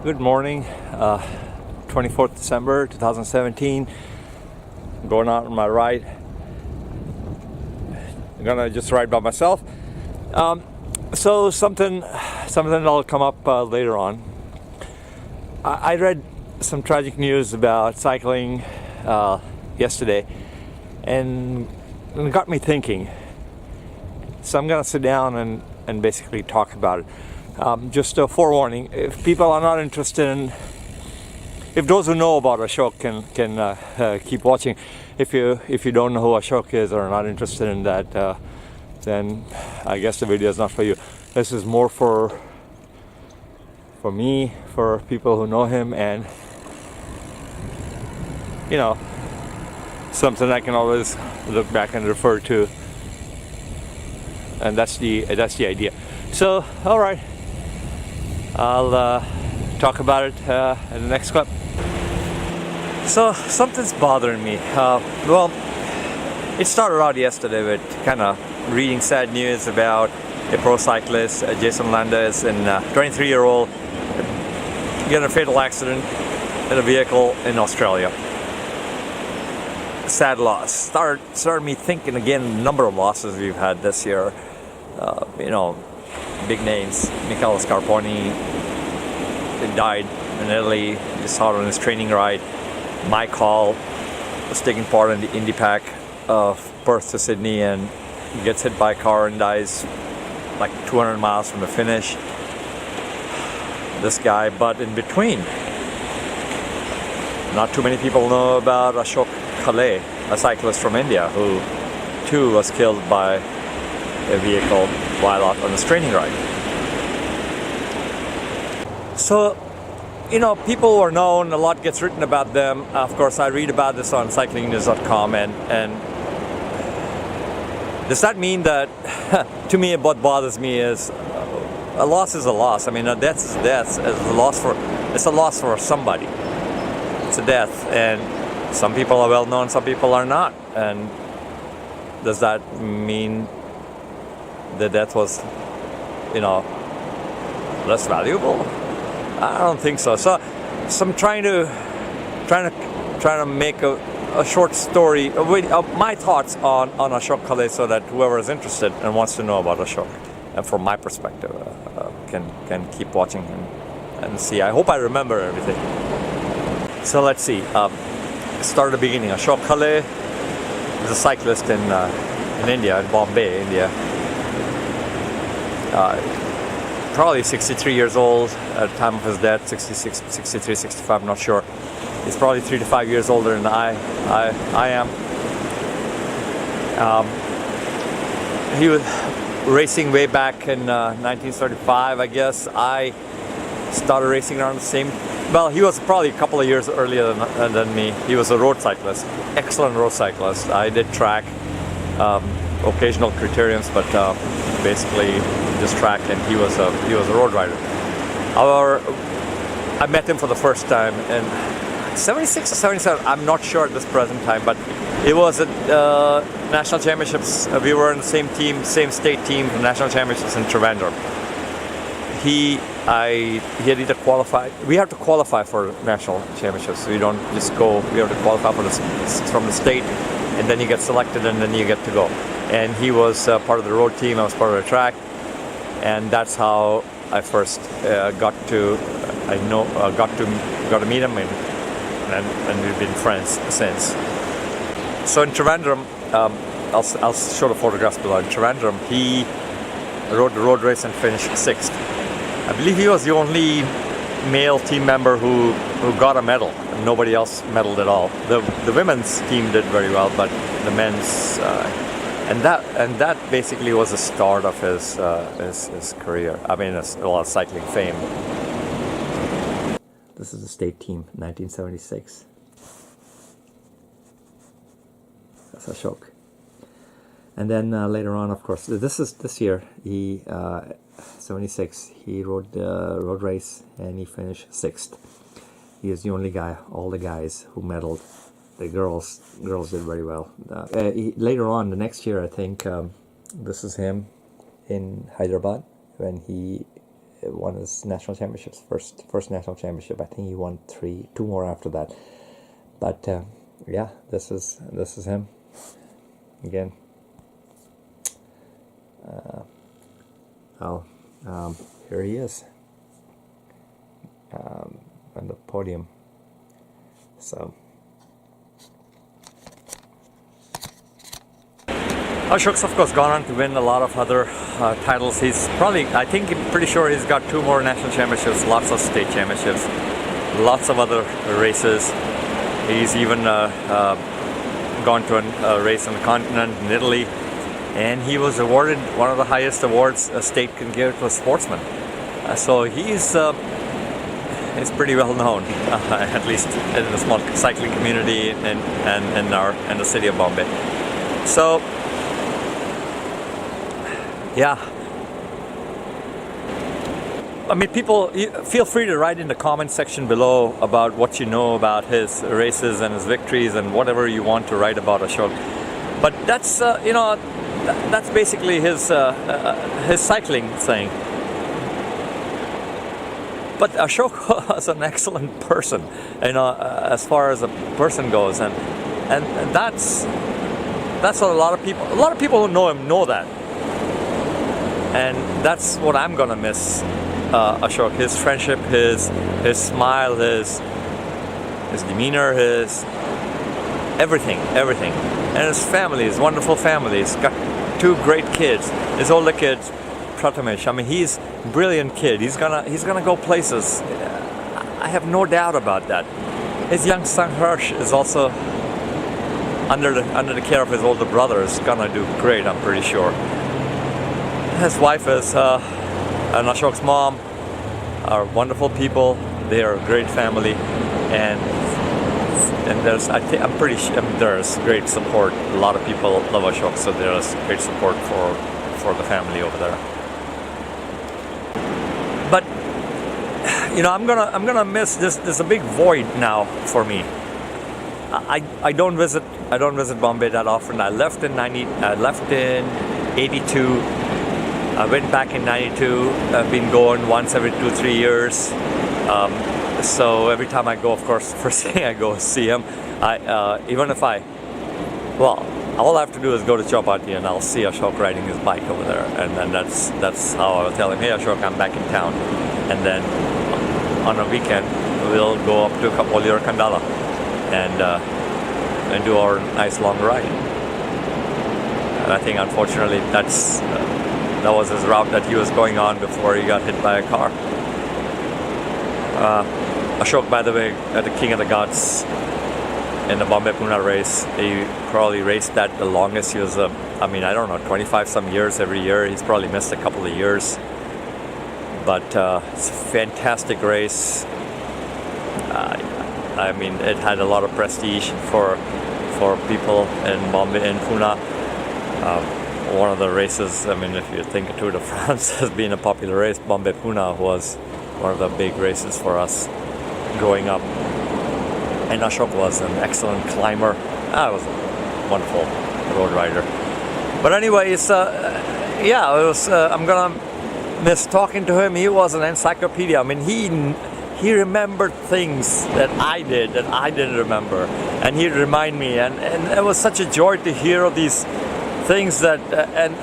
Good morning, 24th December 2017. I'm going out on my ride. I'm gonna just ride by myself. So something that'll come up later on. I read some tragic news about cycling yesterday, and it got me thinking. So I'm gonna sit down and basically talk about it. Just a forewarning: if people are not interested in, if those who know about Ashok can keep watching. If you don't know who Ashok is or are not interested in that, then I guess the video is not for you. This is more for me, for people who know him, and you know, something I can always look back and refer to, and that's the idea. So, all right, I'll talk about it in the next clip. So something's bothering me. Well, it started out yesterday with kind of reading sad news about a pro cyclist, Jason Landis, and 23-year-old, get in a fatal accident in a vehicle in Australia. Sad loss. Started me thinking again, the number of losses we've had this year. Big names. Michele Scarponi died in Italy. You saw it on his training ride. Mike Khale was taking part in the Indy Pack of Perth to Sydney and gets hit by a car and dies like 200 miles from the finish. This guy, but in between, not too many people know about Ashok Khale, a cyclist from India who too was killed by a vehicle while out on his training ride. So, people who are known, a lot gets written about them. Of course, I read about this on cyclingnews.com, and does that mean that, to me, what bothers me is a loss is a loss. I mean, a death is a death. It's a loss for somebody. It's a death, and some people are well known, some people are not. And does that mean the death was, less valuable? I don't think so. So I'm trying to make a short story with my thoughts on Ashok Khale, so that whoever is interested and wants to know about Ashok, and from my perspective, can keep watching and see. I hope I remember everything. So let's see. Start at the beginning. Ashok Khale is a cyclist in India, in Bombay, India. Probably 63 years old at the time of his death, 66, 63, 65, I'm not sure. He's probably 3 to 5 years older than I am. He was racing way back in 1935, I guess. I started racing around the same. Well, he was probably a couple of years earlier than me. He was a road cyclist, excellent road cyclist. I did track, occasional criteriums, but basically just track, and he was a road rider. I met him for the first time in 76 or 77, I'm not sure at this present time, but it was at national championships. We were in the same team, same state team, for national championships in Trivandrum. He had either qualified. We have to qualify for national championships, so you don't just go. We have to qualify from the state, and then you get selected, and then you get to go. And he was part of the road team. I was part of the track, and that's how I first got to meet him, and we've been friends since. So in Trivandrum, I'll show the photographs below. In Trivandrum, he rode the road race and finished 6th. I believe he was the only male team member who got a medal, and nobody else medaled at all. The women's team did very well, but the men's and that basically was the start of his career. I mean, a lot of cycling fame. This is the state team, 1976. That's Ashok. And then later on, of course, this year, he 76. He rode the road race and he finished 6th. He is the only guy. All the guys who medaled, the girls did very well. Later on, the next year, I think this is him in Hyderabad when he won his national championships, first national championship. I think he won two more after that. But yeah, this is him again. Here he is on the podium. So Ashok's of course gone on to win a lot of other titles. He's probably, I'm pretty sure he's got 2 more national championships, lots of state championships, lots of other races. He's even gone to a race on the continent in Italy, and he was awarded one of the highest awards a state can give to a sportsman. So he's pretty well known, at least in the small cycling community in the city of Bombay. So yeah, I mean, people, feel free to write in the comment section below about what you know about his races and his victories and whatever you want to write about Ashok. But that's that's basically his cycling thing. But Ashok was an excellent person, as far as a person goes, and that's what a lot of people who know him know that. And that's what I'm gonna miss, Ashok. His friendship, his smile, his demeanor, his everything. And his family, his wonderful family. He's got 2 great kids. His older kid, Prathamesh, I mean, he's a brilliant kid. He's gonna go places. I have no doubt about that. His young son Harsh is also under the care of his older brother. Is gonna do great, I'm pretty sure. His wife is and Ashok's mom are wonderful people. They are a great family, and I'm pretty sure there's great support. A lot of people love Ashok, so there's great support for the family over there. But I'm gonna miss this. There's a big void now for me. I don't visit Bombay that often. I left in 82. I went back in 92. I've been going once every 2-3 years. So every time I go, of course, first thing I go see him. All I have to do is go to Chowpatty and I'll see Ashok riding his bike over there, and then that's how I'll tell him, hey Ashok, I'm back in town. And then on a weekend we'll go up to Kapoli or Kandala and do our nice long ride. And I think unfortunately that was his route that he was going on before he got hit by a car. Ashok, by the way, the King of the Ghats in the Bombay-Pune race. He probably raced that the longest. He was, I don't know, 25 some years every year. He's probably missed a couple of years. But it's a fantastic race. It had a lot of prestige for people in Bombay and Pune. One of the races, if you think Tour de France has been a popular race, Bombay-Pune was one of the big races for us growing up. And Ashok was an excellent climber. It was a wonderful road rider. But anyway, I'm gonna miss talking to him. He was an encyclopedia. He remembered things that I didn't remember, and he'd remind me. And it was such a joy to hear of these things that and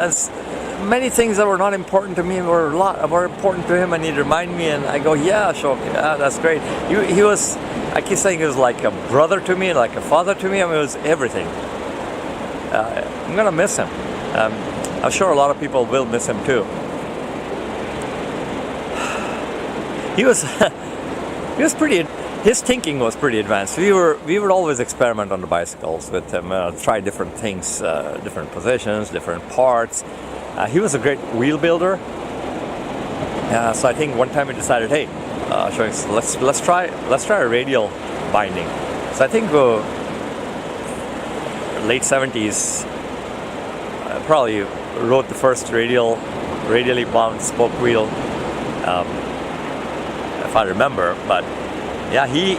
many things that were not important to me were important to him, and he'd remind me, and I go, yeah, Ashok, yeah, that's great. He was, I keep saying, he was like a brother to me, like a father to me. It was everything. I'm gonna miss him. I'm sure a lot of people will miss him too. He was pretty. His thinking was pretty advanced. We would always experiment on the bicycles with him, try different things, different positions, different parts. He was a great wheel builder. So I think one time we decided, hey, let's try a radial binding. So I think late 70s, probably rode the first radially bound spoke wheel, if I remember. But yeah, he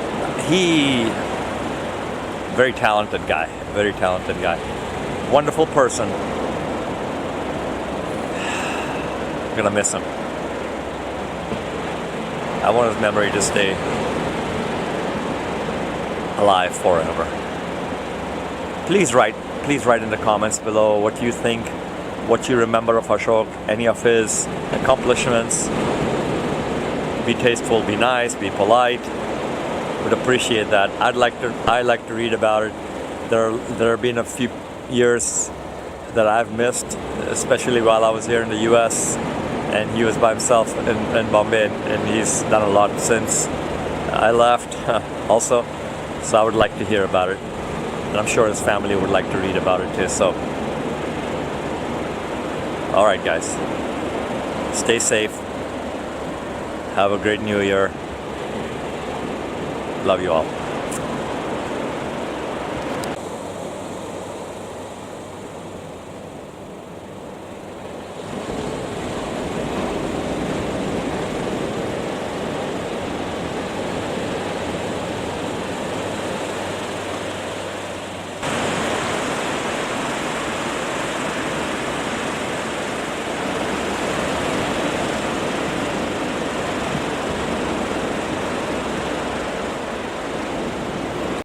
very talented guy, wonderful person. I'm gonna miss him. I want his memory to stay alive forever. Please write in the comments below what you think, what you remember of Ashok, any of his accomplishments. Be tasteful, be nice, be polite. Would appreciate that. I like to read about it. There have been a few years that I've missed, especially while I was here in the US and he was by himself in Bombay, and he's done a lot since I left also. So I would like to hear about it. And I'm sure his family would like to read about it too. So, alright guys, stay safe. Have a great new year. Love you all.